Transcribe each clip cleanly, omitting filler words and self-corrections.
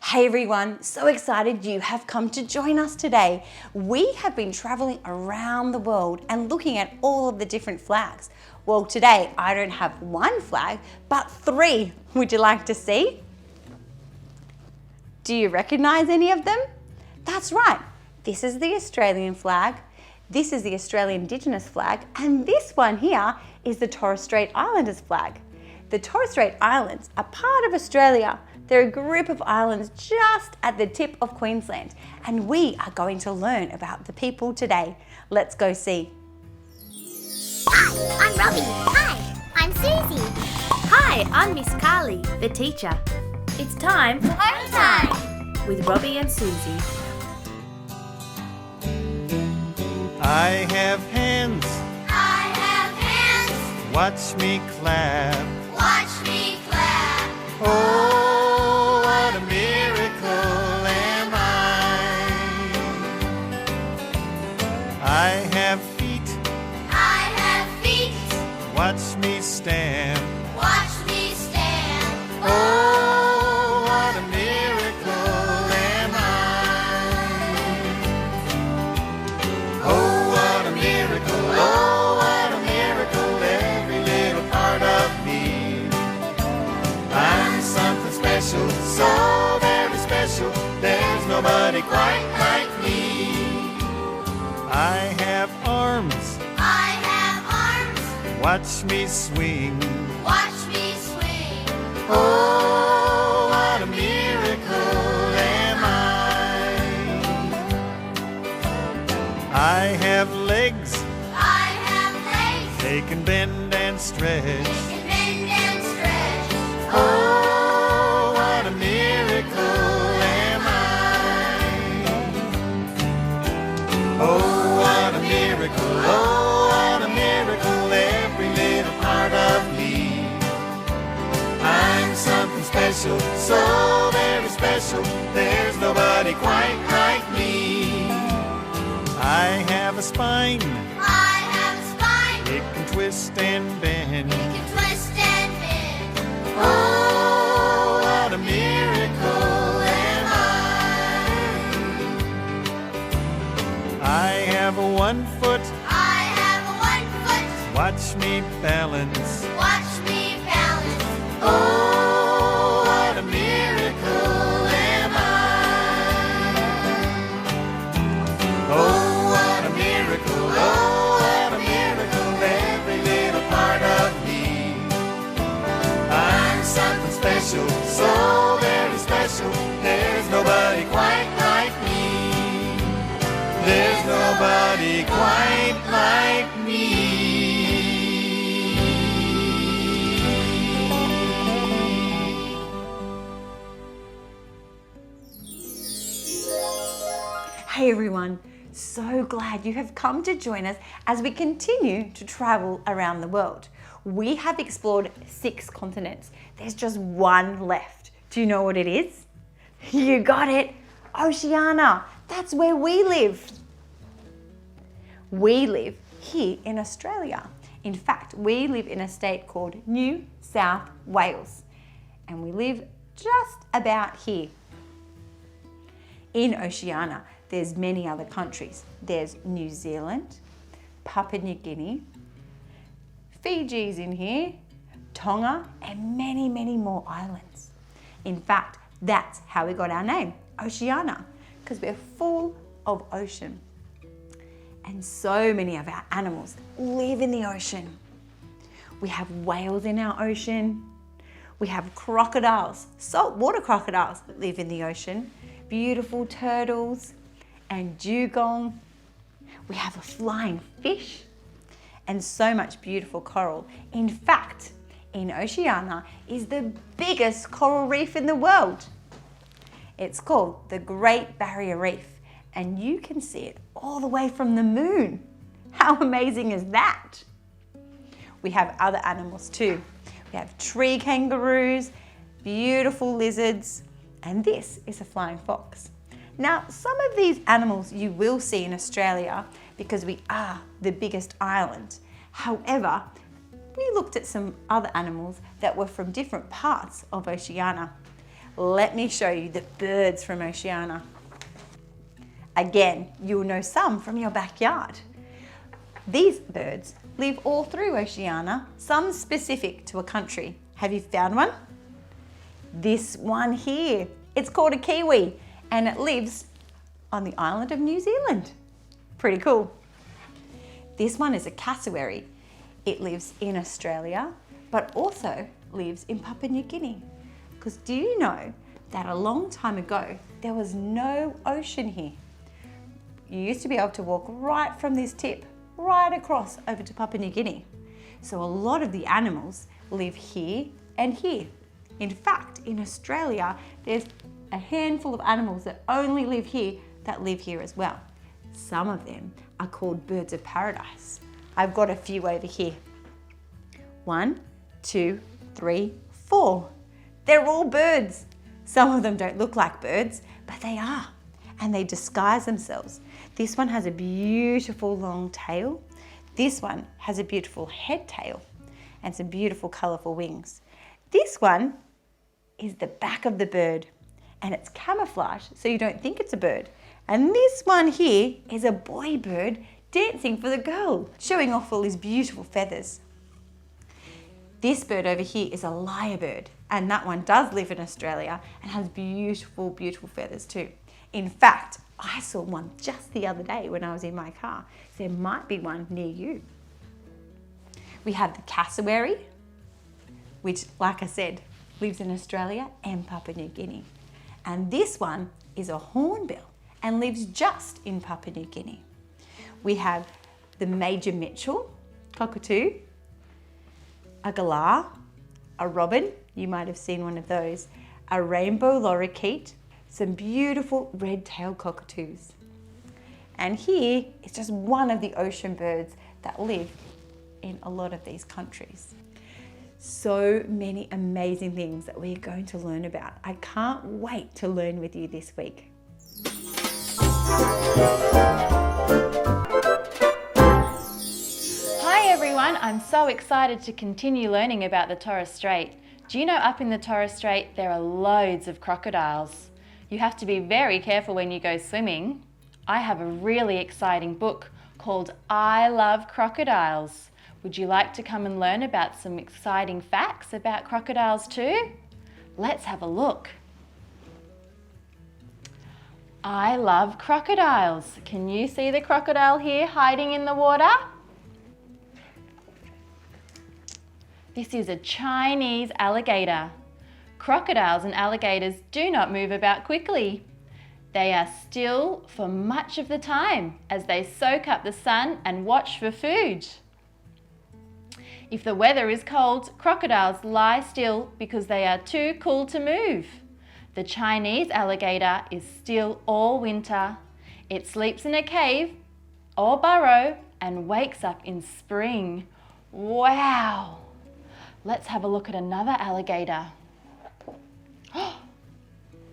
Hey everyone, so excited you have come to join us today. We have been traveling around the world and looking at all of the different flags. Well, today I don't have one flag, but three. Would you like to see? Do you recognize any of them? That's right. This is the Australian flag. This is the Australian Indigenous flag. And this one here is the Torres Strait Islanders flag. The Torres Strait Islands are part of Australia. They're a group of islands just at the tip of Queensland, and we are going to learn about the people today. Let's go see. Hi, I'm Robbie. Hi, I'm Susie. Hi, I'm Miss Carly, the teacher. It's time for Hometime with Robbie and Susie. I have hands. I have hands. Watch me clap. Watch me clap. Oh, what a miracle am I. I have feet. I have feet. Watch me stand. Watch me stand. Oh, what a miracle am I. Oh, what a miracle. Oh, what a miracle. Every little part of me. I'm something special, so very special. There's nobody quite like me. I have arms. I have arms. Watch me swing. Watch me swing. Oh, what a miracle am I have legs. I have legs. They can bend and stretch. Can bend and stretch. Oh, what a miracle am I. Oh, what a miracle. Oh, what a miracle. Every little part of me. I'm something special, so very special. There's nobody quite like me. I have a spine. I have a spine. It can twist and bend. It can twist and bend. Oh, what a miracle am I have a 1 foot. I have a 1 foot. Watch me balance. Watch me balance. Oh, what a miracle am I. Oh, what a miracle. Oh, what a miracle. Every little part of me. I'm something special, so very special. There's nobody quite like me. There's nobody quite like me. Hey everyone, so glad you have come to join us as we continue to travel around the world. We have explored 6 continents. There's just one left. Do you know what it is? You got it, Oceania. That's where we live. We live here in Australia. In fact, we live in a state called New South Wales, and we live just about here. In Oceania, there's many other countries. There's New Zealand, Papua New Guinea, Fiji's in here, Tonga, and many, many more islands. In fact, that's how we got our name, Oceania, because we're full of ocean. And so many of our animals live in the ocean. We have whales in our ocean. We have crocodiles, saltwater crocodiles that live in the ocean, beautiful turtles and dugong. We have a flying fish and so much beautiful coral. In fact, in Oceania is the biggest coral reef in the world. It's called the Great Barrier Reef, and you can see it all the way from the moon. How amazing is that? We have other animals too. We have tree kangaroos, beautiful lizards, and this is a flying fox. Now, some of these animals you will see in Australia because we are the biggest island. However, we looked at some other animals that were from different parts of Oceania. let me show you the birds from Oceania. Again, you'll know some from your backyard. These birds live all through Oceania, some specific to a country. Have you found one? This one here. It's called a kiwi and it lives on the island of New Zealand. Pretty cool. This one is a cassowary. It lives in Australia, but also lives in Papua New Guinea. Because do you know that a long time ago, there was no ocean here? You used to be able to walk right from this tip, right across over to Papua New Guinea. So a lot of the animals live here and here. In fact, in Australia, there's a handful of animals that only live here that live here as well. Some of them are called birds of paradise. I've got a few over here. 1, 2, 3, 4. They're all birds. Some of them don't look like birds, but they are, and they disguise themselves. This one has a beautiful long tail. This one has a beautiful head tail and some beautiful colourful wings. This one is the back of the bird and it's camouflage so you don't think it's a bird. And this one here is a boy bird dancing for the girl, showing off all his beautiful feathers. This bird over here is a lyrebird, and that one does live in Australia and has beautiful, beautiful feathers too. In fact, I saw one just the other day when I was in my car. There might be one near you. We have the cassowary, which, like I said, lives in Australia and Papua New Guinea. And this one is a hornbill and lives just in Papua New Guinea. We have the Major Mitchell cockatoo, a galah, a robin, you might have seen one of those, a rainbow lorikeet, some beautiful red-tailed cockatoos. And here is just one of the ocean birds that live in a lot of these countries. So many amazing things that we're going to learn about. I can't wait to learn with you this week. Hi everyone, I'm so excited to continue learning about the Torres Strait. Do you know up in the Torres Strait there are loads of crocodiles? You have to be very careful when you go swimming. I have a really exciting book called I Love Crocodiles. Would you like to come and learn about some exciting facts about crocodiles too? Let's have a look. I love crocodiles. Can you see the crocodile here hiding in the water? This is a Chinese alligator. Crocodiles and alligators do not move about quickly. They are still for much of the time as they soak up the sun and watch for food. If the weather is cold, crocodiles lie still because they are too cool to move. The Chinese alligator is still all winter. It sleeps in a cave or burrow and wakes up in spring. Wow! Let's have a look at another alligator.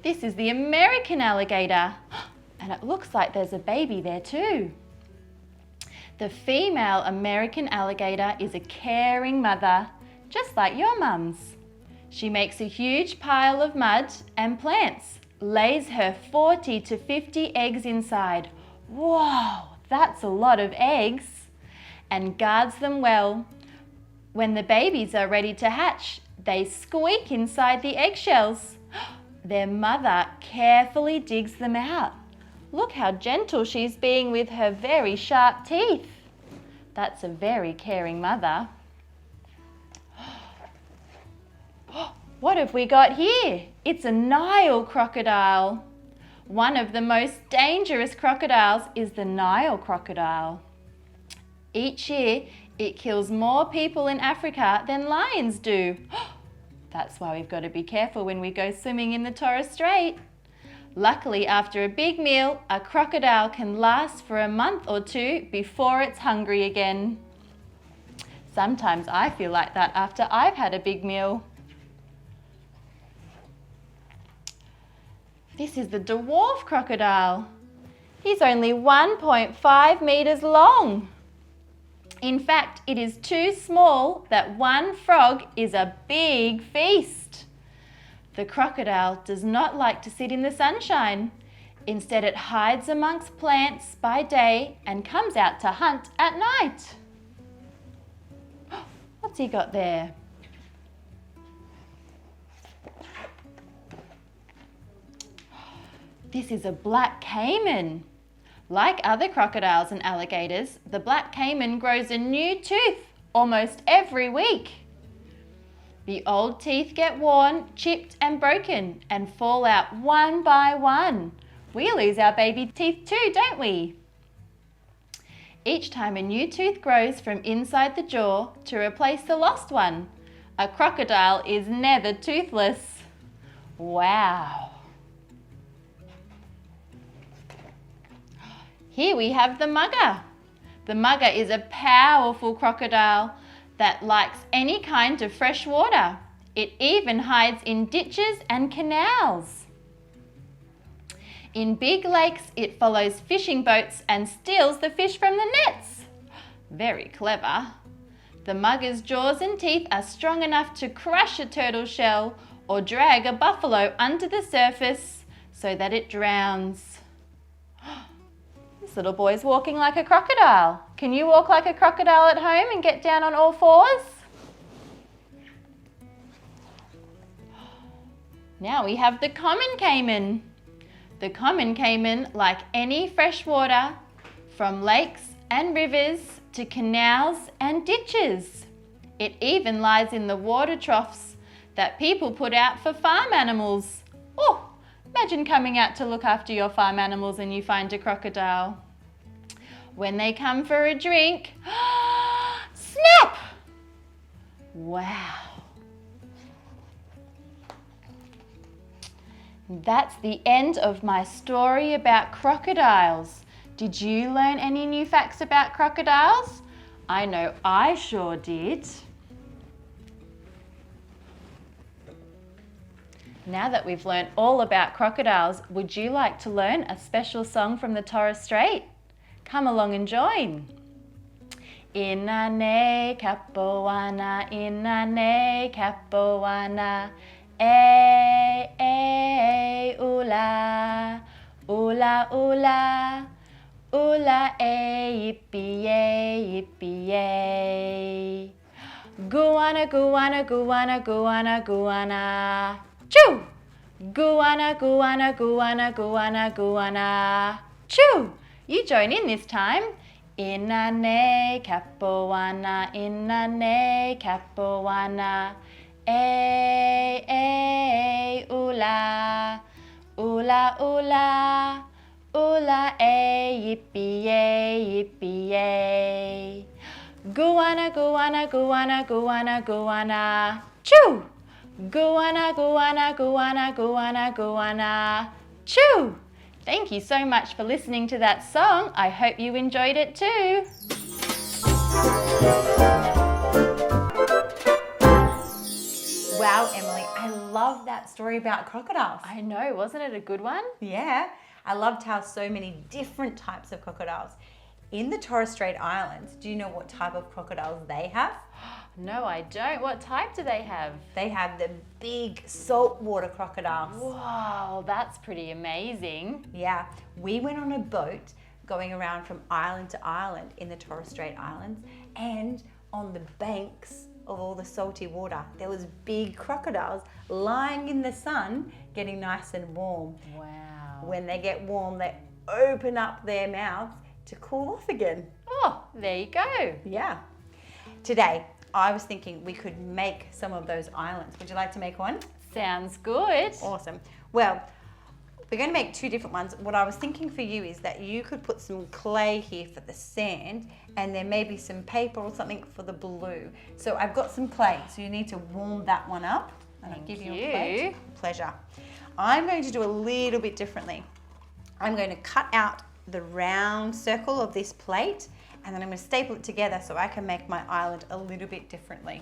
This is the American alligator, and it looks like there's a baby there too. The female American alligator is a caring mother, just like your mum's. She makes a huge pile of mud and plants, lays her 40 to 50 eggs inside. Whoa, that's a lot of eggs. And guards them well. When the babies are ready to hatch, they squeak inside the eggshells. Their mother carefully digs them out. Look how gentle she's being with her very sharp teeth. That's a very caring mother. What have we got here? It's a Nile crocodile. One of the most dangerous crocodiles is the Nile crocodile. Each year, it kills more people in Africa than lions do. That's why we've got to be careful when we go swimming in the Torres Strait. Luckily, after a big meal, a crocodile can last for a month or two before it's hungry again. Sometimes I feel like that after I've had a big meal. This is the dwarf crocodile. He's only 1.5 meters long. In fact, it is too small that one frog is a big feast. The crocodile does not like to sit in the sunshine. Instead, it hides amongst plants by day and comes out to hunt at night. What's he got there? This is a black caiman. Like other crocodiles and alligators, the black caiman grows a new tooth almost every week. The old teeth get worn, chipped and broken and fall out one by one. We lose our baby teeth too, don't we? Each time a new tooth grows from inside the jaw to replace the lost one, a crocodile is never toothless. Wow! Here we have the mugger. The mugger is a powerful crocodile that likes any kind of fresh water. It even hides in ditches and canals. In big lakes, it follows fishing boats and steals the fish from the nets. Very clever. The mugger's jaws and teeth are strong enough to crush a turtle shell or drag a buffalo under the surface so that it drowns. This little boy's walking like a crocodile. Can you walk like a crocodile at home and get down on all fours? Now we have the common caiman. The common caiman, like any fresh water, from lakes and rivers to canals and ditches. It even lies in the water troughs that people put out for farm animals. Oh, imagine coming out to look after your farm animals and you find a crocodile. When they come for a drink, snap! Wow. That's the end of my story about crocodiles. Did you learn any new facts about crocodiles? I know I sure did. Now that we've learned all about crocodiles, would you like to learn a special song from the Torres Strait? Come along and join. Inanay capuana, inanay capuana, ula, ula, ula, ula, yippee, yippee. Guana, guana, guana, guana, guana. Choo! Guana, guana, guana, guana, guana. Choo! You join in this time. Inanay capuana, inanay capuana. Ula, ula, ula, ula, yippee, yippee. Guana, guana, guana, guana, guana. Choo! Guana, guana, guana, guana, guana. Choo! Thank you so much for listening to that song. I hope you enjoyed it too. Wow, Emily, I love that story about crocodiles. I know, wasn't it a good one? Yeah, I loved how so many different types of crocodiles. In the Torres Strait Islands, do you know what type of crocodiles they have? No, I don't. What type do they have? They have the big saltwater crocodiles. Wow, that's pretty amazing. Yeah, we went on a boat going around from island to island in the Torres Strait Islands, and on the banks of all the salty water, there was big crocodiles lying in the sun getting nice and warm. Wow. When they get warm, they open up their mouths to cool off again. Oh, there you go. Yeah. Today, I was thinking we could make some of those islands. Would you like to make one? Sounds good. Awesome. Well, we're going to make two different ones. What I was thinking for you is that you could put some clay here for the sand, and then maybe some paper or something for the blue. So I've got some clay, so you need to warm that one up. And I'll give you a plate. Pleasure. I'm going to do a little bit differently. I'm going to cut out the round circle of this plate, and then I'm going to staple it together so I can make my island a little bit differently.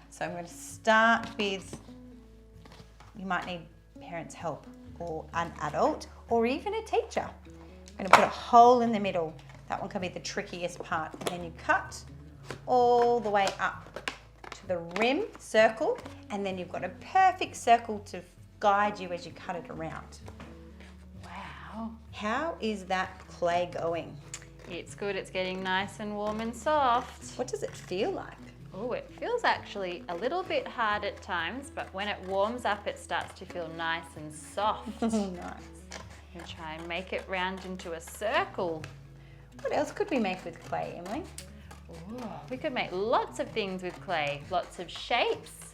So I'm going to start with, you might need parents' help or an adult or even a teacher. I'm going to put a hole in the middle. That one can be the trickiest part. And then you cut all the way up to the rim circle, and then you've got a perfect circle to guide you as you cut it around. Wow. How is that clay going? It's good. It's getting nice and warm and soft. What does it feel like? Oh, it feels actually a little bit hard at times, but when it warms up, it starts to feel nice and soft. Nice. And try and make it round into a circle. What else could we make with clay, Emily? Ooh, we could make lots of things with clay, lots of shapes.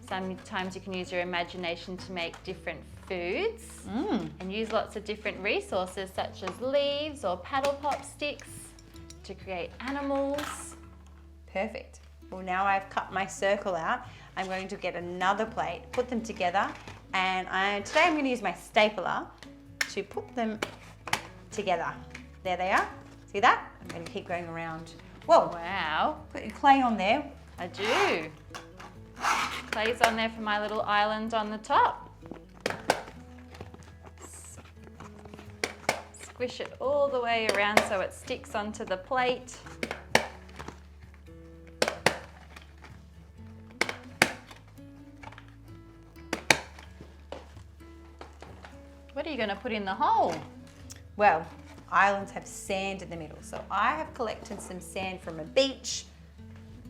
Sometimes you can use your imagination to make different foods and use lots of different resources such as leaves or paddle pop sticks to create animals. Perfect. Well, now I've cut my circle out, I'm going to get another plate, put them together, and today I'm going to use my stapler to put them together. There they are. See that? I'm going to keep going around. Whoa, Wow, put your clay on there. I do. Clay's on there for my little island on the top. Squish it all the way around so it sticks onto the plate. What are you going to put in the hole? Well, islands have sand in the middle, so I have collected some sand from a beach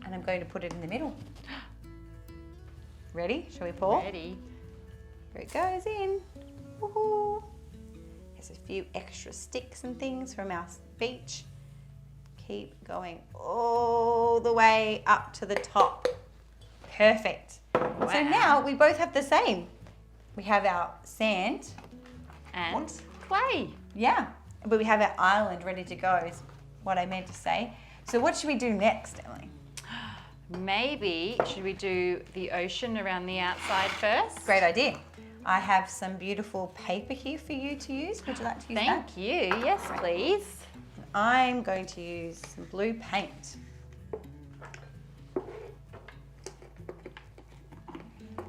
and I'm going to put it in the middle. Ready? Shall we pour? Ready. Here it goes in. Woohoo! There's a few extra sticks and things from our beach. Keep going all the way up to the top. Perfect. Wow. So now we both have the same. We have our sand. And clay. Yeah, but we have our island ready to go is what I meant to say. So what should we do next, Emily? Maybe, should we do the ocean around the outside first? Great idea. I have some beautiful paper here for you to use. Would you like to use that? Thank you. Yes, please. I'm going to use some blue paint.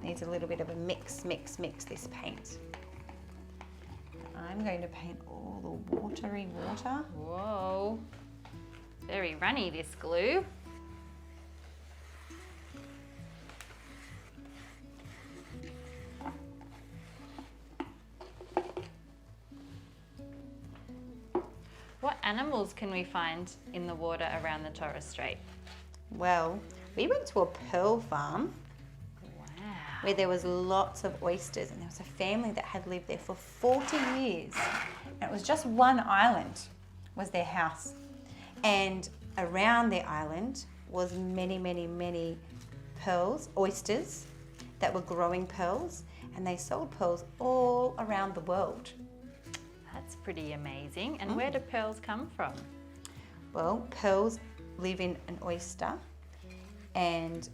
Needs a little bit of a mix this paint. I'm going to paint all the watery water. Whoa. Very runny, this glue. What animals can we find in the water around the Torres Strait? Well, we went to a pearl farm Wow. where there was lots of oysters, and there was a family that had lived there for 40 years. And it was just one island was their house. And around their island was many pearls, oysters that were growing pearls, and they sold pearls all around the world. That's pretty amazing. And where do pearls come from? Well, pearls live in an oyster, and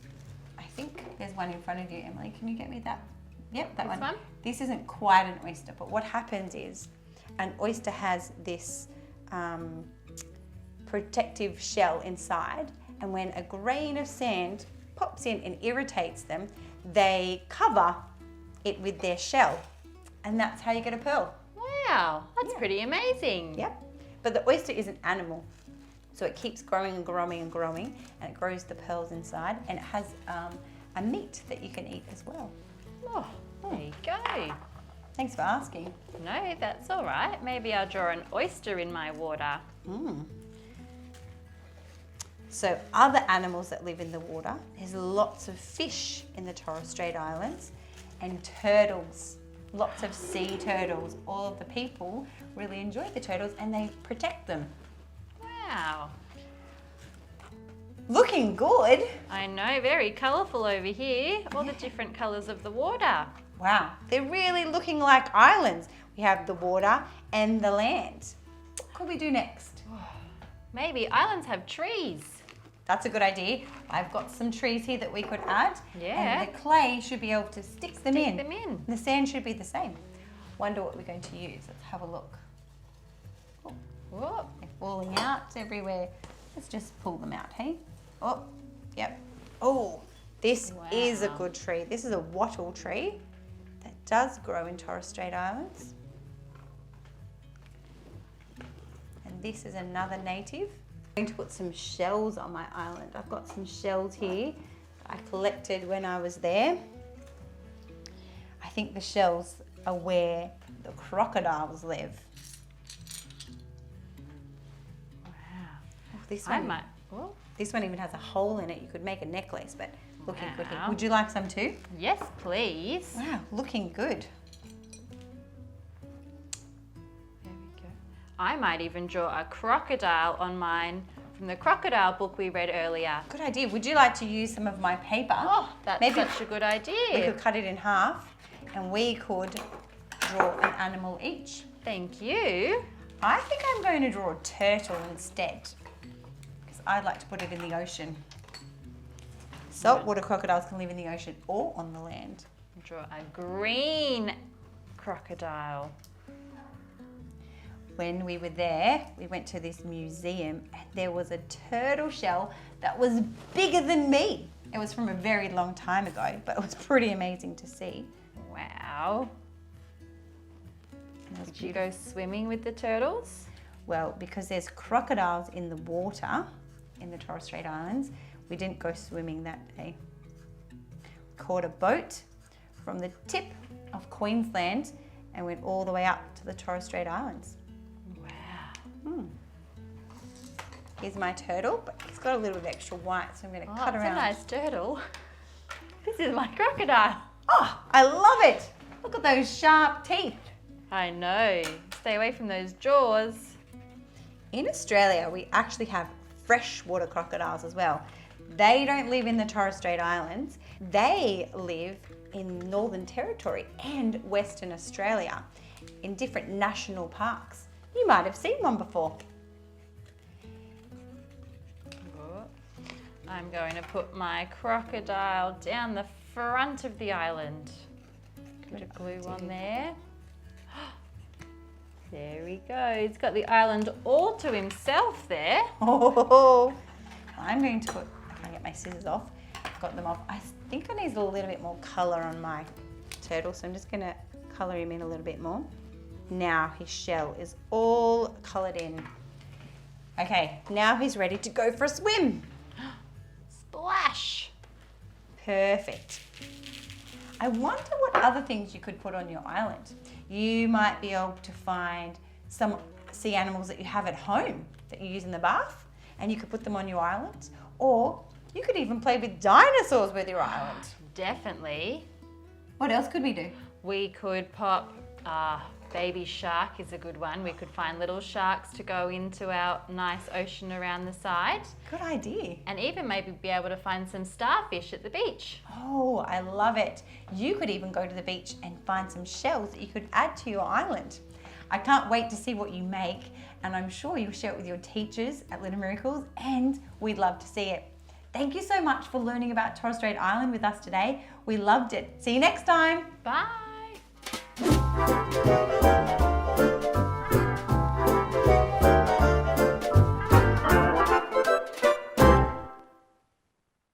I think there's one in front of you, Emily. Can you get me that? Yep, that This one? This isn't quite an oyster, but what happens is an oyster has this protective shell inside, and when a grain of sand pops in and irritates them, they cover it with their shell, and that's how you get a pearl. Wow, that's Yeah. pretty amazing. Yep. But the oyster is an animal, so it keeps growing and growing and growing, and it grows the pearls inside, and it has a meat that you can eat as well. Oh, there you go. Thanks for asking. No, that's all right. Maybe I'll draw an oyster in my water. So other animals that live in the water, there's lots of fish in the Torres Strait Islands, and turtles, lots of sea turtles. All of the people really enjoy the turtles and they protect them. Wow. Looking good. I know, very colourful over here. All the different colours of the water. Wow, they're really looking like islands. We have the water and the land. What could we do next? Maybe islands have trees. That's a good idea. I've got some trees here that we could add. Yeah. And the clay should be able to stick them in. them in. And the sand should be the same. Wonder what we're going to use. Let's have a look. Oh, Whoop. they're falling out everywhere. Let's just pull them out, hey? Oh, yep. Oh, this is a Wow. good tree. This is a wattle tree that does grow in Torres Strait Islands. And this is another native. I'm going to put some shells on my island. I've got some shells here I collected when I was there. I think the shells are where the crocodiles live. Wow. Oh, this I one, might. Oh, this one even has a hole in it. You could make a necklace, but looking good here. Wow. Would you like some too? yes, please. Wow, looking good. There we go. I might even draw a crocodile on mine from the crocodile book we read earlier. Good idea. Would you like to use some of my paper? Oh, that's Maybe such a good we idea. could cut it in half and we could draw an animal each. Thank you. I think I'm going to draw a turtle instead because I'd like to put it in the ocean. Saltwater crocodiles can live in the ocean or on the land. Draw a green crocodile. When we were there, we went to this museum and there was a turtle shell that was bigger than me. It was from a very long time ago, but it was pretty amazing to see. Wow. And it was Did you go swimming with the turtles? Well, because there's crocodiles in the water in the Torres Strait Islands, we didn't go swimming that day. We caught a boat from the tip of Queensland and went all the way up to the Torres Strait Islands. Wow. Here's my turtle, but he's got a little bit of extra white, so I'm going to Oh, cut that's around. a nice turtle. This is my crocodile. Oh, I love it! Look at those sharp teeth. I know. Stay away from those jaws. In Australia, we actually have freshwater crocodiles as well. They don't live in the Torres Strait Islands. They live in Northern Territory and Western Australia in different national parks. You might have seen one before. I'm going to put my crocodile down the front of the island. Bit of glue on there. There he goes. He's got the island all to himself there. Oh, I'm going to put, I can't get my scissors off. I've got them off. I think I need a little bit more colour on my turtle, so I'm just going to colour him in a little bit more. Now his shell is all coloured in. Okay, now he's ready to go for a swim. Splash! Perfect. I wonder what other things you could put on your island. You might be able to find some sea animals that you have at home that you use in the bath, and you could put them on your island. Or you could even play with dinosaurs with your island. Definitely. What else could we do? We could pop baby shark is a good one. We could find little sharks to go into our nice ocean around the side. Good idea. And even maybe be able to find some starfish at the beach. Oh, I love it. You could even go to the beach and find some shells that you could add to your island. I can't wait to see what you make, and I'm sure you'll share it with your teachers at Little Miracles, and we'd love to see it. Thank you so much for learning about Torres Strait Island with us today. We loved it. See you next time. Bye!